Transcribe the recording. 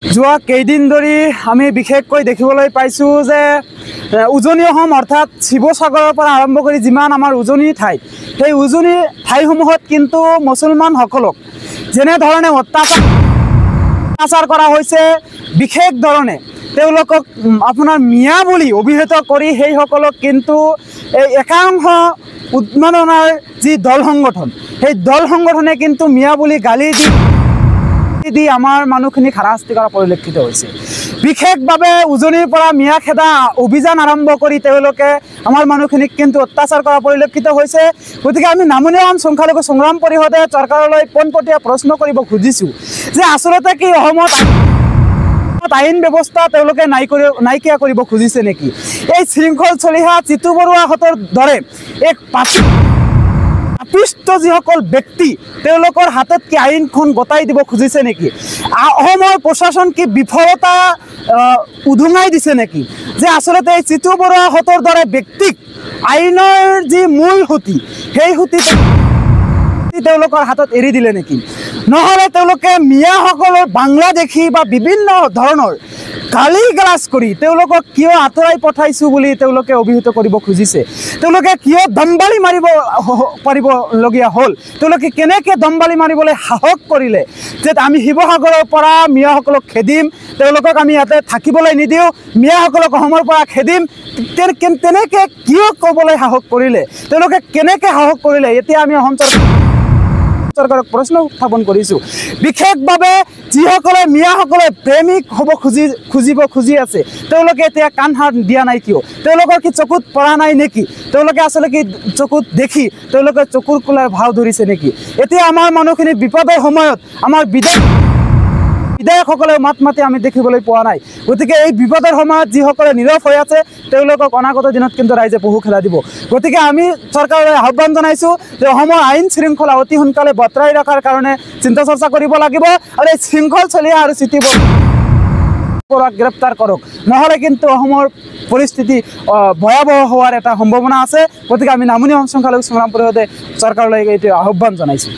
যোৱা কেইদিন ধৰি আমি বিশেষকৈ দেখিবলৈ পাইছোঁ যে উজনি অসম অৰ্থাৎ শিৱসাগৰৰ পৰা আৰম্ভ কৰি যিমান আমাৰ উজনি ঠাই সেই উজনি ঠাইসমূহত কিন্তু মুছলমানসকলক যেনেধৰণে অত্যাচাৰ কৰা হৈছে, বিশেষ ধৰণে তেওঁলোকক আপোনাৰ মিয়া বুলি অভিহিত কৰি সেইসকলক কিন্তু এই একাংশ উন্মাদনাৰ যি দল সংগঠন সেই দল সংগঠনে কিন্তু মিয়া বুলি গালি দি আমাৰ মানুহখিনিক হাৰাশাস্তি কৰা পৰিলক্ষিত হৈছে। বিশেষভাৱে উজনিৰ পৰা মিয়া খেদা অভিযান আৰম্ভ কৰি তেওঁলোকে আমাৰ মানুহখিনিক কিন্তু অত্যাচাৰ কৰা পৰিলক্ষিত হৈছে। গতিকে আমি নামনি অসম সংখ্যালঘু সংগ্ৰাম পৰিষদে চৰকাৰলৈ পোনপটীয়া প্ৰশ্ন কৰিব খুজিছোঁ যে আচলতে কি অসমত আইন ব্যৱস্থা তেওঁলোকে নাইকিয়া কৰিব খুজিছে নেকি? এই শৃংখল চলিহা জিতু বৰুৱাহঁতৰ দৰে এক পাপিষ্ট যিসকল ব্যক্তি তেওঁলোকৰ হাতত কি আইনখন গতাই দিব খুজিছে নেকি? অসমৰ প্ৰশাসন কি বিফলতা উদুঙাই দিছে নেকি যে আচলতে এই জিতু বৰুৱাহঁতৰ দৰে ব্যক্তিক আইনৰ যি মূল সুঁতি সেই সুঁতি তেওঁলোকৰ হাতত এৰি দিলে নেকি? নহ'লে তেওঁলোকে মিয়াসকলৰ বাংলাদেশী বা বিভিন্ন ধৰণৰ গালি গালাজ কৰি তেওঁলোকক কিয় আঁতৰাই পঠাইছোঁ বুলি তেওঁলোকে অভিহিত কৰিব খুজিছে? তেওঁলোকে কিয় দমবালি মাৰিব পাৰিবলগীয়া হ'ল? তেওঁলোকে কেনেকৈ দমবালি মাৰিবলৈ সাহস কৰিলে যে আমি শিৱসাগৰৰ পৰা মিয়াসকলক খেদিম, তেওঁলোকক আমি ইয়াতে থাকিবলৈ নিদিওঁ, মিয়াসকলক অসমৰ পৰা খেদিম, তেনেকৈ কিয় ক'বলৈ সাহস কৰিলে? তেওঁলোকে কেনেকৈ সাহস কৰিলে? এতিয়া আমি অসম চৰকাৰক প্ৰশ্ন উত্থাপন কৰিছোঁ। বিশেষভাৱে যিসকলে মিয়াসকলে প্ৰেমিক হ'ব খুজি আছে তেওঁলোকে এতিয়া কাণ সাৰ দিয়া নাই কিয়? তেওঁলোকৰ কি চকুত পৰা নাই নেকি? তেওঁলোকে আচলতে কি চকুত দেখি তেওঁলোকে চকুৰ কোলাৰ ভাও ধৰিছে নেকি? এতিয়া আমাৰ মানুহখিনি বিপদৰ সময়ত আমাৰ বিধায়কসকলে মাত মাতি আমি দেখিবলৈ পোৱা নাই। গতিকে এই বিপদৰ সময়ত যিসকলে নীৰৱ হৈ আছে তেওঁলোকক অনাগত দিনত কিন্তু ৰাইজে বহু খেলা দিব। গতিকে আমি চৰকাৰলৈ আহ্বান জনাইছোঁ যে অসমৰ আইন শৃংখলা অতি সোনকালে বৰ্তাই ৰখাৰ কাৰণে চিন্তা চৰ্চা কৰিব লাগিব আৰু এই শৃংখল চলিহা আৰু চিটি বৰুৱাক গ্ৰেপ্তাৰ কৰক, নহ'লে কিন্তু অসমৰ পৰিস্থিতি ভয়াৱহ হোৱাৰ এটা সম্ভাৱনা আছে। গতিকে আমি নামনি অসম সংখ্যালঘু সংগ্ৰাম পৰিষদে চৰকাৰলৈ এইটো আহ্বান জনাইছোঁ।